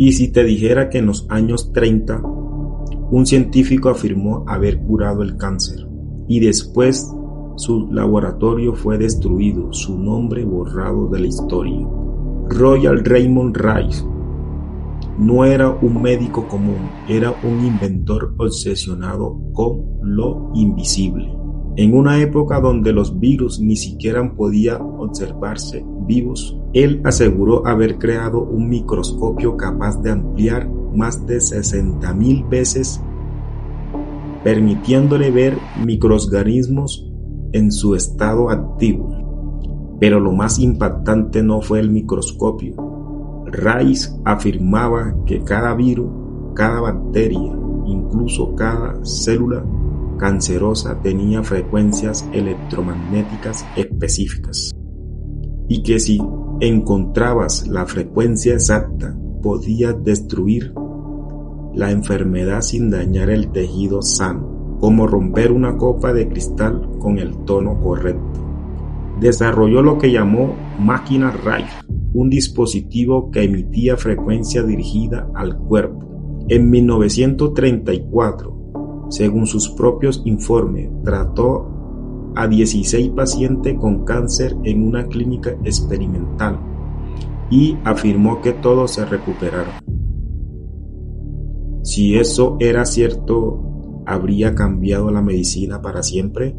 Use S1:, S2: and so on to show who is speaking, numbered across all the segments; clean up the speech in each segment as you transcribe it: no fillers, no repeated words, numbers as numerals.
S1: ¿Y si te dijera que en los años 30 un científico afirmó haber curado el cáncer y después su laboratorio fue destruido, su nombre borrado de la historia? Royal Raymond Rice no era un médico común, era un inventor obsesionado con lo invisible. En una época donde los virus ni siquiera podían observarse vivos, él aseguró haber creado un microscopio capaz de ampliar más de 60.000 veces, permitiéndole ver microorganismos en su estado activo. Pero lo más impactante no fue el microscopio. Rice afirmaba que cada virus, cada bacteria, incluso cada célula cancerosa tenía frecuencias electromagnéticas específicas, y que si encontrabas la frecuencia exacta podías destruir la enfermedad sin dañar el tejido sano, como romper una copa de cristal con el tono correcto. Desarrolló lo que llamó máquina Rice, un dispositivo que emitía frecuencia dirigida al cuerpo. En 1934, según sus propios informes, trató a 16 pacientes con cáncer en una clínica experimental y afirmó que todos se recuperaron. Si eso era cierto, ¿habría cambiado la medicina para siempre?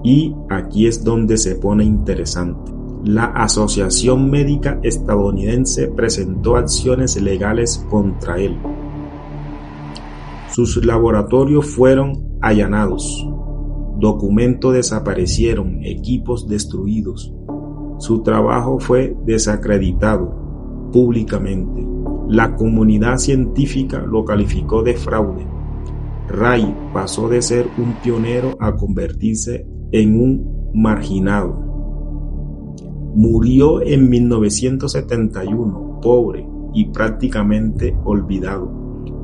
S1: Y aquí es donde se pone interesante. La Asociación Médica Estadounidense presentó acciones legales contra él. Sus laboratorios fueron allanados, documentos desaparecieron, equipos destruidos. Su trabajo fue desacreditado públicamente. La comunidad científica lo calificó de fraude. Ray pasó de ser un pionero a convertirse en un marginado. Murió en 1971, pobre y prácticamente olvidado,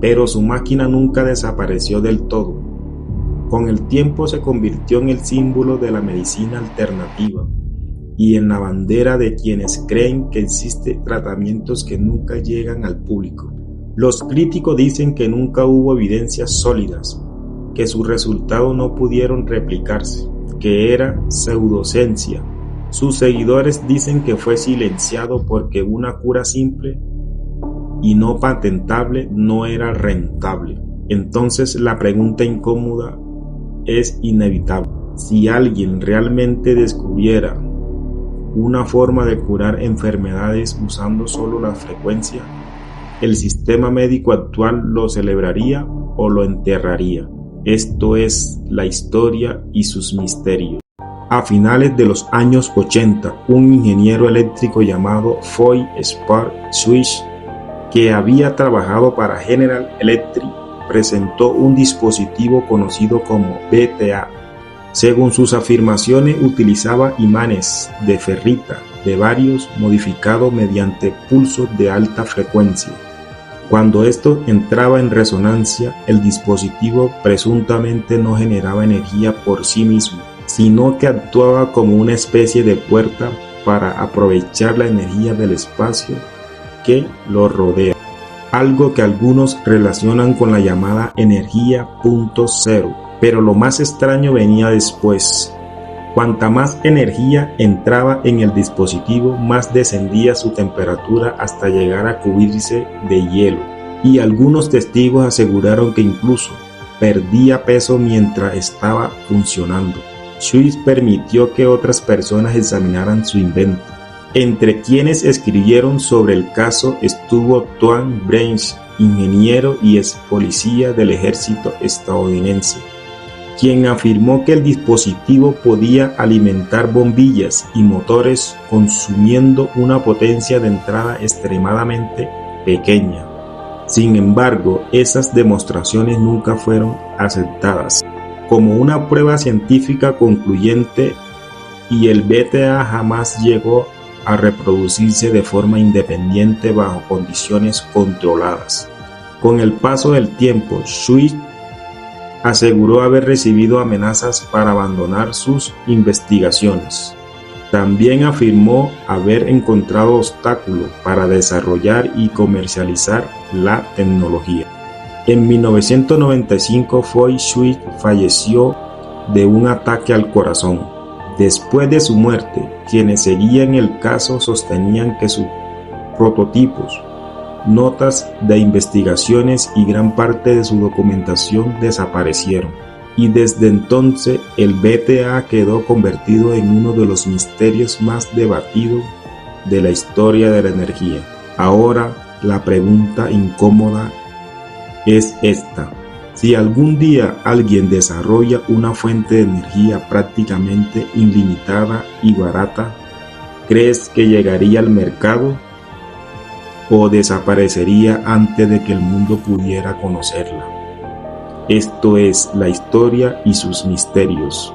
S1: pero su máquina nunca desapareció del todo. Con el tiempo se convirtió en el símbolo de la medicina alternativa y en la bandera de quienes creen que existen tratamientos que nunca llegan al público. Los críticos dicen que nunca hubo evidencias sólidas, que sus resultados no pudieron replicarse, que era pseudociencia. Sus seguidores dicen que fue silenciado porque una cura simple y no patentable no era rentable. Entonces la pregunta incómoda es inevitable. Si alguien realmente descubriera una forma de curar enfermedades usando solo la frecuencia, ¿el sistema médico actual lo celebraría o lo enterraría? Esto es la historia y sus misterios. A finales de los años 80, un ingeniero eléctrico llamado Foy Spark Swish, que había trabajado para General Electric, presentó un dispositivo conocido como BTA. Según sus afirmaciones, utilizaba imanes de ferrita de varios modificados mediante pulsos de alta frecuencia. Cuando esto entraba en resonancia, el dispositivo presuntamente no generaba energía por sí mismo, sino que actuaba como una especie de puerta para aprovechar la energía del espacio que lo rodea, algo que algunos relacionan con la llamada energía punto cero. Pero lo más extraño venía después. Cuanta más energía entraba en el dispositivo, más descendía su temperatura hasta llegar a cubrirse de hielo, y algunos testigos aseguraron que incluso perdía peso mientras estaba funcionando. Swiss permitió que otras personas examinaran su invento. Entre quienes escribieron sobre el caso estuvo Twan Branch, ingeniero y ex policía del ejército estadounidense, quien afirmó que el dispositivo podía alimentar bombillas y motores consumiendo una potencia de entrada extremadamente pequeña. Sin embargo, esas demostraciones nunca fueron aceptadas como una prueba científica concluyente y el BTA jamás llegó a reproducirse de forma independiente bajo condiciones controladas. Con el paso del tiempo, Swiss aseguró haber recibido amenazas para abandonar sus investigaciones. También afirmó haber encontrado obstáculos para desarrollar y comercializar la tecnología. En 1995, Feng Shui falleció de un ataque al corazón. Después de su muerte, quienes seguían el caso sostenían que sus prototipos, notas de investigaciones y gran parte de su documentación desaparecieron. Y desde entonces el BTA quedó convertido en uno de los misterios más debatidos de la historia de la energía. Ahora la pregunta incómoda es esta: si algún día alguien desarrolla una fuente de energía prácticamente ilimitada y barata, ¿crees que llegaría al mercado o desaparecería antes de que el mundo pudiera conocerla? Esto es la historia y sus misterios.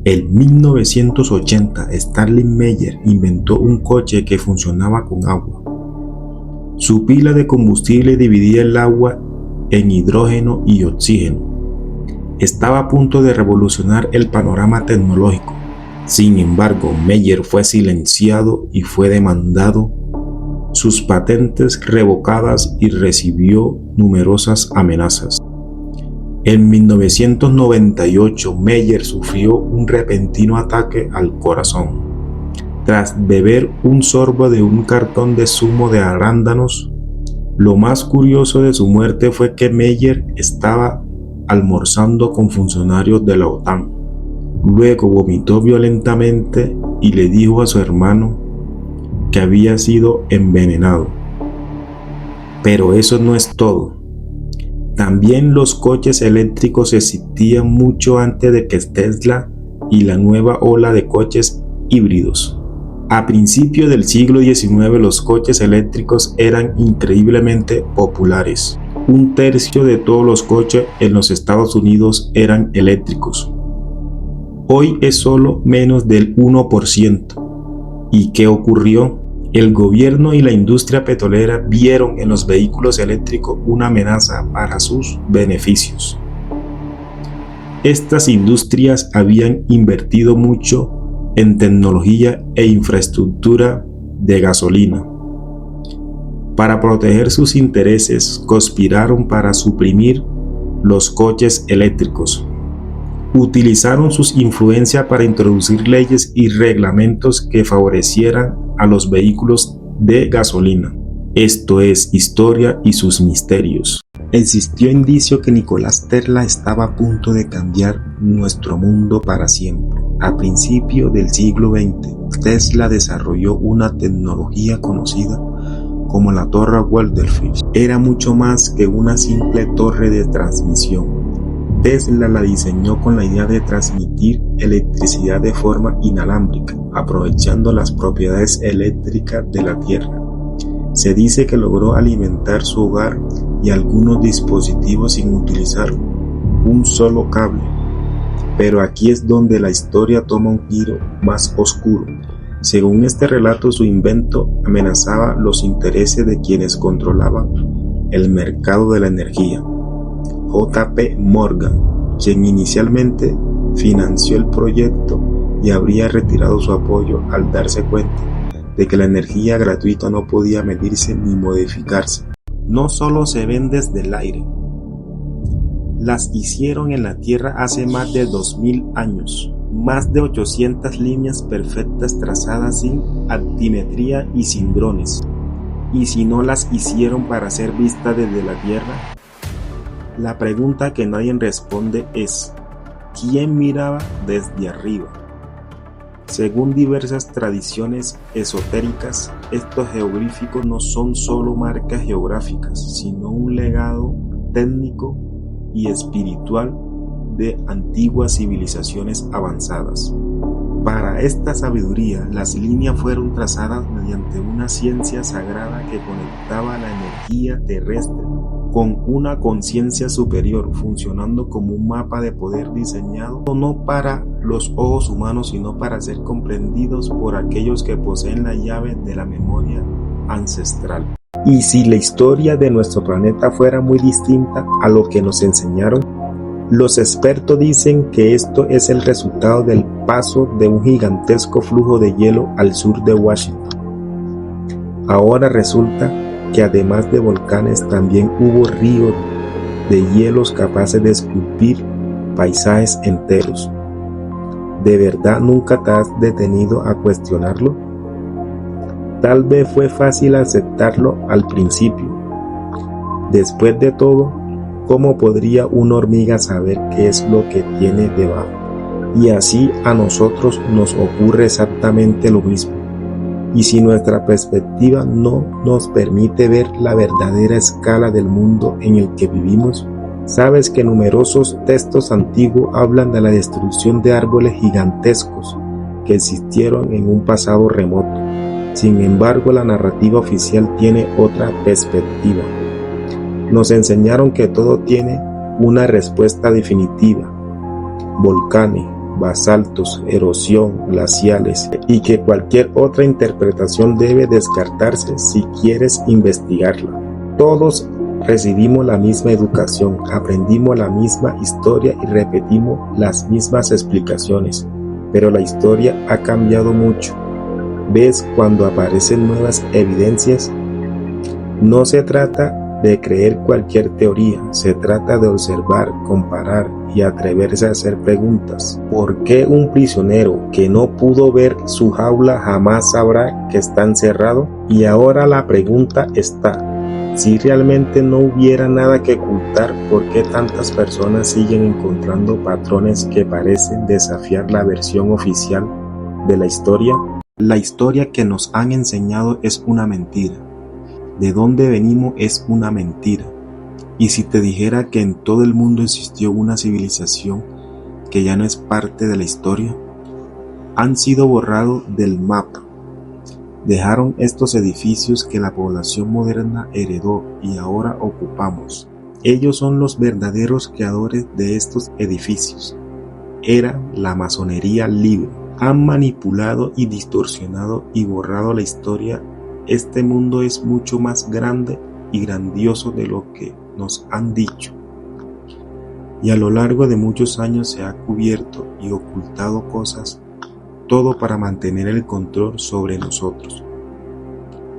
S1: En 1980, Stanley Meyer inventó un coche que funcionaba con agua. Su pila de combustible dividía el agua en hidrógeno y oxígeno. Estaba a punto de revolucionar el panorama tecnológico. Sin embargo, Meyer fue silenciado y fue demandado, sus patentes revocadas y recibió numerosas amenazas. En 1998, Meyer sufrió un repentino ataque al corazón. Tras beber un sorbo de un cartón de zumo de arándanos, lo más curioso de su muerte fue que Meyer estaba almorzando con funcionarios de la OTAN. Luego vomitó violentamente y le dijo a su hermano que había sido envenenado. Pero eso no es todo. También los coches eléctricos existían mucho antes de que Tesla y la nueva ola de coches híbridos. A principios del siglo XIX los coches eléctricos eran increíblemente populares. Un tercio de todos los coches en los Estados Unidos eran eléctricos. Hoy es solo menos del 1%. ¿Y qué ocurrió? El gobierno y la industria petrolera vieron en los vehículos eléctricos una amenaza para sus beneficios. Estas industrias habían invertido mucho en tecnología e infraestructura de gasolina. Para proteger sus intereses, conspiraron para suprimir los coches eléctricos. Utilizaron sus influencias para introducir leyes y reglamentos que favorecieran a los vehículos de gasolina. Esto es historia y sus misterios. Existió indicio que Nicolás Tesla estaba a punto de cambiar nuestro mundo para siempre. A principios del siglo XX, Tesla desarrolló una tecnología conocida como la Torre Waldenfels. Era mucho más que una simple torre de transmisión. Tesla la diseñó con la idea de transmitir electricidad de forma inalámbrica, aprovechando las propiedades eléctricas de la Tierra. Se dice que logró alimentar su hogar y algunos dispositivos sin utilizar un solo cable. Pero aquí es donde la historia toma un giro más oscuro. Según este relato, su invento amenazaba los intereses de quienes controlaban el mercado de la energía. J.P. Morgan, quien inicialmente financió el proyecto y habría retirado su apoyo al darse cuenta de que la energía gratuita no podía medirse ni modificarse. No solo se ven desde el aire, las hicieron en la Tierra hace más de 2000 años. Más de 800 líneas perfectas trazadas sin altimetría y sin drones. ¿Y si no las hicieron para ser vistas desde la Tierra? La pregunta que nadie responde es: ¿quién miraba desde arriba? Según diversas tradiciones esotéricas, estos jeroglíficos no son solo marcas geográficas, sino un legado técnico y espiritual de antiguas civilizaciones avanzadas. Para esta sabiduría, las líneas fueron trazadas mediante una ciencia sagrada que conectaba la energía terrestre con una conciencia superior, funcionando como un mapa de poder diseñado no para los ojos humanos, sino para ser comprendidos por aquellos que poseen la llave de la memoria ancestral. Y si la historia de nuestro planeta fuera muy distinta a lo que nos enseñaron, Los expertos dicen que esto es el resultado del paso de un gigantesco flujo de hielo al sur de Washington. Ahora resulta que además de volcanes también hubo ríos de hielos capaces de esculpir paisajes enteros. ¿De verdad nunca te has detenido a cuestionarlo? Tal vez fue fácil aceptarlo al principio. Después de todo, ¿cómo podría una hormiga saber qué es lo que tiene debajo? Y así a nosotros nos ocurre exactamente lo mismo. Y si nuestra perspectiva no nos permite ver la verdadera escala del mundo en el que vivimos, sabes que numerosos textos antiguos hablan de la destrucción de árboles gigantescos que existieron en un pasado remoto. Sin embargo, la narrativa oficial tiene otra perspectiva. Nos enseñaron que todo tiene una respuesta definitiva: volcanes, basaltos, erosión, glaciales, y que cualquier otra interpretación debe descartarse si quieres investigarla. Todos recibimos la misma educación, aprendimos la misma historia y repetimos las mismas explicaciones, pero la historia ha cambiado mucho. ¿Ves cuando aparecen nuevas evidencias? No se trata de creer cualquier teoría, se trata de observar, comparar y atreverse a hacer preguntas. ¿Por qué un prisionero que no pudo ver su jaula jamás sabrá que está encerrado? Y ahora la pregunta está: si realmente no hubiera nada que ocultar, ¿por qué tantas personas siguen encontrando patrones que parecen desafiar la versión oficial de la historia? La historia que nos han enseñado es una mentira. De dónde venimos es una mentira. Y si te dijera que en todo el mundo existió una civilización que ya no es parte de la historia, han sido borrados del mapa. Dejaron estos edificios que la población moderna heredó y ahora ocupamos. Ellos son los verdaderos creadores de estos edificios. Era la masonería libre. Han manipulado y distorsionado y borrado la historia. Este mundo es mucho más grande y grandioso de lo que nos han dicho. Y a lo largo de muchos años se ha cubierto y ocultado cosas, todo para mantener el control sobre nosotros.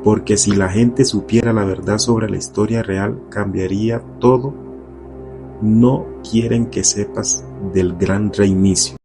S1: Porque si la gente supiera la verdad sobre la historia real, cambiaría todo. No quieren que sepas del gran reinicio.